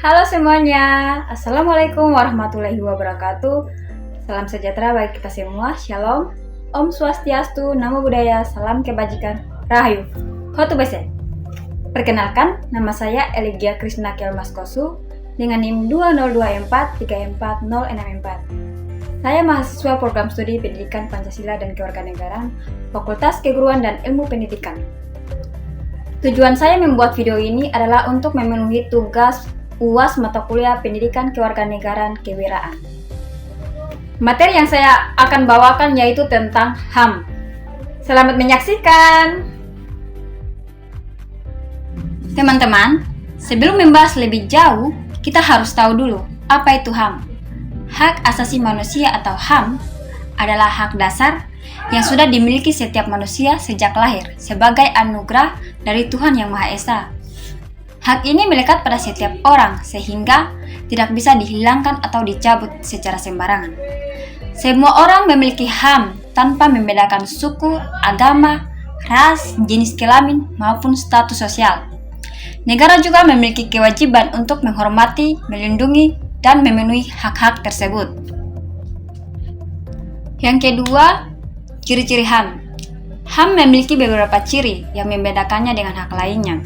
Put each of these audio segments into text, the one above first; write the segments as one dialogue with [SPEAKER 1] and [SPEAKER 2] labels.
[SPEAKER 1] Halo semuanya, Assalamualaikum warahmatullahi wabarakatuh. Salam sejahtera bagi kita semua, Shalom, Om Swastiastu, Namo Buddhaya, Salam Kebajikan, Rahayu, Hotu Bese. Perkenalkan, nama saya Eligia Krishna Kelmaskosu dengan NIM 202434064. Saya mahasiswa program studi Pendidikan Pancasila dan Kewarganegaraan, Fakultas Keguruan dan Ilmu Pendidikan. Tujuan saya membuat video ini adalah untuk memenuhi tugas UAS mata kuliah Pendidikan Kewarganegaraan Kewiraan. Materi yang saya akan bawakan yaitu tentang HAM. Selamat menyaksikan. Teman-teman, sebelum membahas lebih jauh, kita harus tahu dulu apa itu HAM. Hak asasi manusia atau HAM adalah hak dasar yang sudah dimiliki setiap manusia sejak lahir sebagai anugerah dari Tuhan Yang Maha Esa. Hak ini melekat pada setiap orang sehingga tidak bisa dihilangkan atau dicabut secara sembarangan. Semua orang memiliki HAM tanpa membedakan suku, agama, ras, jenis kelamin, maupun status sosial. Negara juga memiliki kewajiban untuk menghormati, melindungi, dan memenuhi hak-hak tersebut. Yang kedua, ciri-ciri HAM. HAM memiliki beberapa ciri yang membedakannya dengan hak lainnya.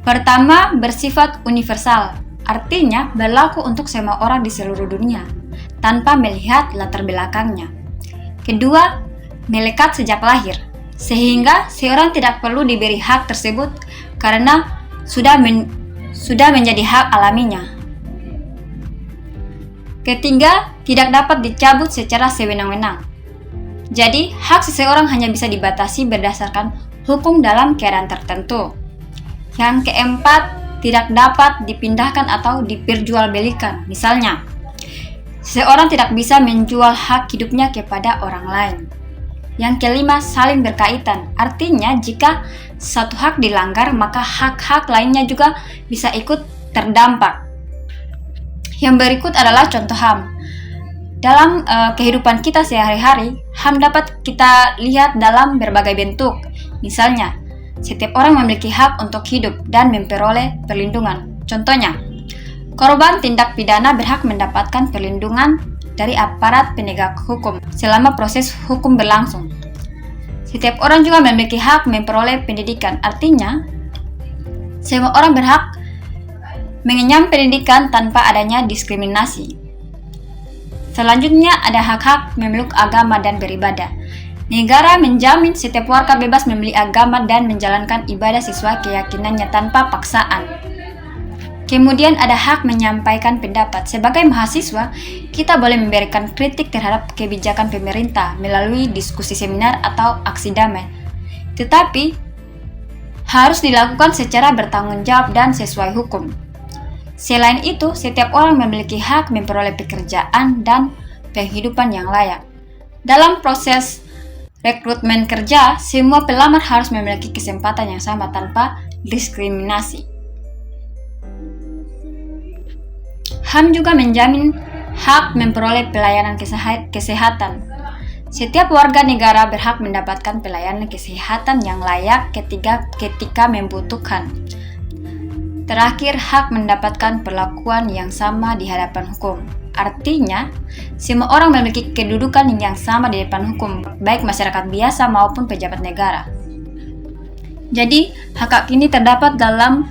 [SPEAKER 1] Pertama, bersifat universal, artinya berlaku untuk semua orang di seluruh dunia, tanpa melihat latar belakangnya. Kedua, melekat sejak lahir, sehingga seorang tidak perlu diberi hak tersebut karena sudah menjadi hak alaminya. Ketiga, tidak dapat dicabut secara sewenang-wenang. Jadi, hak seseorang hanya bisa dibatasi berdasarkan hukum dalam keadaan tertentu. Yang keempat, tidak dapat dipindahkan atau diperjualbelikan. Misalnya, seseorang tidak bisa menjual hak hidupnya kepada orang lain. Yang kelima, saling berkaitan. Artinya, jika satu hak dilanggar, maka hak-hak lainnya juga bisa ikut terdampak. Yang berikut adalah contoh HAM. Dalam kehidupan kita sehari-hari, HAM dapat kita lihat dalam berbagai bentuk. Misalnya, setiap orang memiliki hak untuk hidup dan memperoleh perlindungan. Contohnya, korban tindak pidana berhak mendapatkan perlindungan dari aparat penegak hukum selama proses hukum berlangsung. Setiap orang juga memiliki hak memperoleh pendidikan. Artinya, semua orang berhak mengenyam pendidikan tanpa adanya diskriminasi. Selanjutnya ada hak-hak memeluk agama dan beribadah. Negara menjamin setiap warga bebas memilih agama dan menjalankan ibadah sesuai keyakinannya tanpa paksaan. Kemudian ada hak menyampaikan pendapat. Sebagai mahasiswa, kita boleh memberikan kritik terhadap kebijakan pemerintah melalui diskusi seminar atau aksi damai. Tetapi, harus dilakukan secara bertanggung jawab dan sesuai hukum. Selain itu, setiap orang memiliki hak memperoleh pekerjaan dan penghidupan yang layak. Dalam proses rekrutmen kerja, semua pelamar harus memiliki kesempatan yang sama tanpa diskriminasi. HAM juga menjamin hak memperoleh pelayanan kesehatan. Setiap warga negara berhak mendapatkan pelayanan kesehatan yang layak ketika membutuhkan. Terakhir, hak mendapatkan perlakuan yang sama di hadapan hukum. Artinya, semua orang memiliki kedudukan yang sama di depan hukum, baik masyarakat biasa maupun pejabat negara. Jadi, hak ini terdapat dalam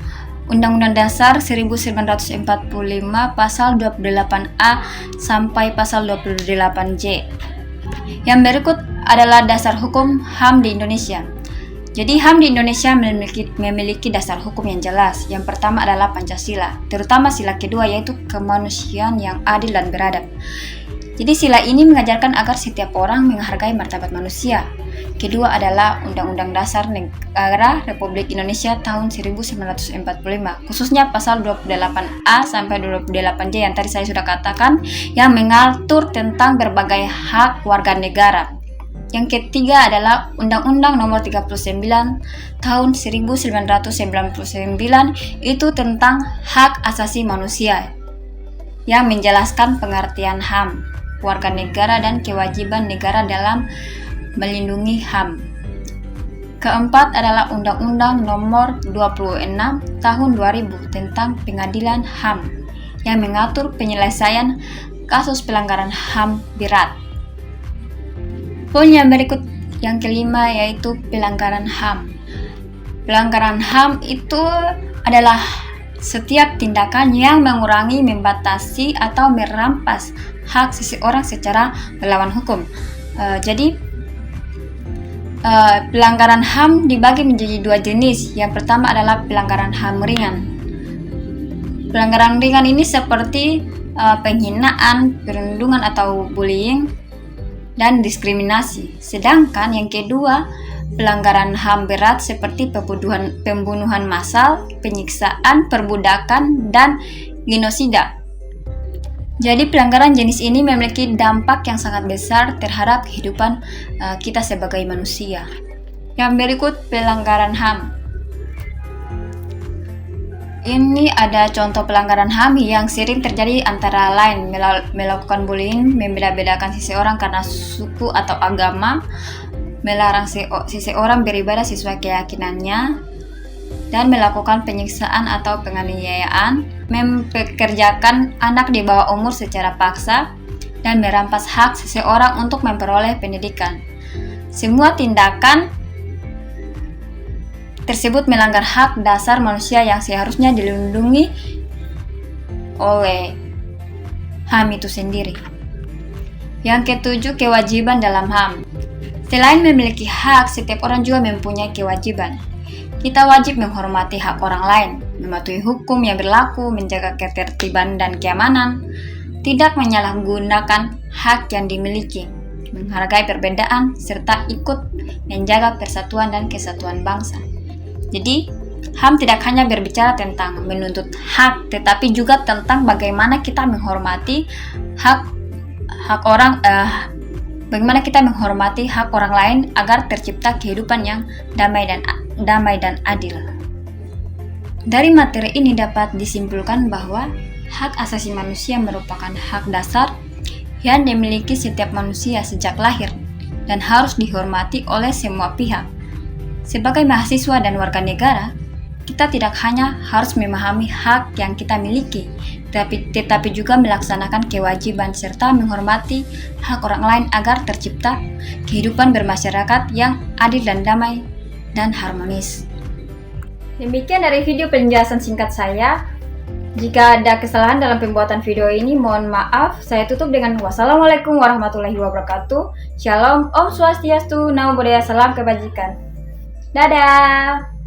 [SPEAKER 1] Undang-Undang Dasar 1945 pasal 28A sampai pasal 28J. Yang berikut adalah dasar hukum HAM di Indonesia. Jadi HAM di Indonesia memiliki dasar hukum yang jelas. Yang pertama adalah Pancasila, terutama sila kedua yaitu kemanusiaan yang adil dan beradab. Jadi sila ini mengajarkan agar setiap orang menghargai martabat manusia. Kedua adalah Undang-Undang Dasar Negara Republik Indonesia tahun 1945, khususnya pasal 28A sampai 28J yang tadi saya sudah katakan, yang mengatur tentang berbagai hak warga negara. Yang ketiga adalah Undang-Undang Nomor 39 Tahun 1999, itu tentang hak asasi manusia yang menjelaskan pengertian HAM, warga negara dan kewajiban negara dalam melindungi HAM. Keempat adalah Undang-Undang Nomor 26 Tahun 2000 tentang Pengadilan HAM yang mengatur penyelesaian kasus pelanggaran HAM berat. Poin yang berikut yang kelima yaitu pelanggaran HAM. Pelanggaran HAM itu adalah setiap tindakan yang mengurangi, membatasi, atau merampas hak seseorang secara melawan hukum. Pelanggaran HAM dibagi menjadi dua jenis. Yang pertama adalah pelanggaran HAM ringan. Pelanggaran ringan ini seperti penghinaan, perundungan atau bullying, dan diskriminasi. Sedangkan yang kedua, pelanggaran HAM berat seperti pembunuhan massal, penyiksaan, perbudakan, dan genosida. Jadi pelanggaran jenis ini memiliki dampak yang sangat besar terhadap kehidupan kita sebagai manusia. Yang berikut pelanggaran HAM. Ini ada contoh pelanggaran HAM yang sering terjadi, antara lain melakukan bullying, membeda-bedakan seseorang karena suku atau agama, melarang seseorang beribadah sesuai keyakinannya, dan melakukan penyiksaan atau penganiayaan, mempekerjakan anak di bawah umur secara paksa, dan merampas hak seseorang untuk memperoleh pendidikan. Semua tindakan tersebut melanggar hak dasar manusia yang seharusnya dilindungi oleh HAM itu sendiri. Yang ketujuh, kewajiban dalam HAM. Selain memiliki hak, setiap orang juga mempunyai kewajiban. Kita wajib menghormati hak orang lain, mematuhi hukum yang berlaku, menjaga ketertiban dan keamanan, tidak menyalahgunakan hak yang dimiliki, menghargai perbedaan, serta ikut menjaga persatuan dan kesatuan bangsa. Jadi, HAM tidak hanya berbicara tentang menuntut hak, tetapi juga tentang bagaimana kita menghormati bagaimana kita menghormati hak orang lain agar tercipta kehidupan yang damai dan adil. Dari materi ini dapat disimpulkan bahwa hak asasi manusia merupakan hak dasar yang dimiliki setiap manusia sejak lahir dan harus dihormati oleh semua pihak. Sebagai mahasiswa dan warga negara, kita tidak hanya harus memahami hak yang kita miliki, tetapi juga melaksanakan kewajiban serta menghormati hak orang lain agar tercipta kehidupan bermasyarakat yang adil dan damai dan harmonis. Demikian dari video penjelasan singkat saya. Jika ada kesalahan dalam pembuatan video ini, mohon maaf. Saya tutup dengan wassalamualaikum warahmatullahi wabarakatuh. Shalom, Om Swastiastu, Namo Buddhaya, salam kebajikan. Dadah!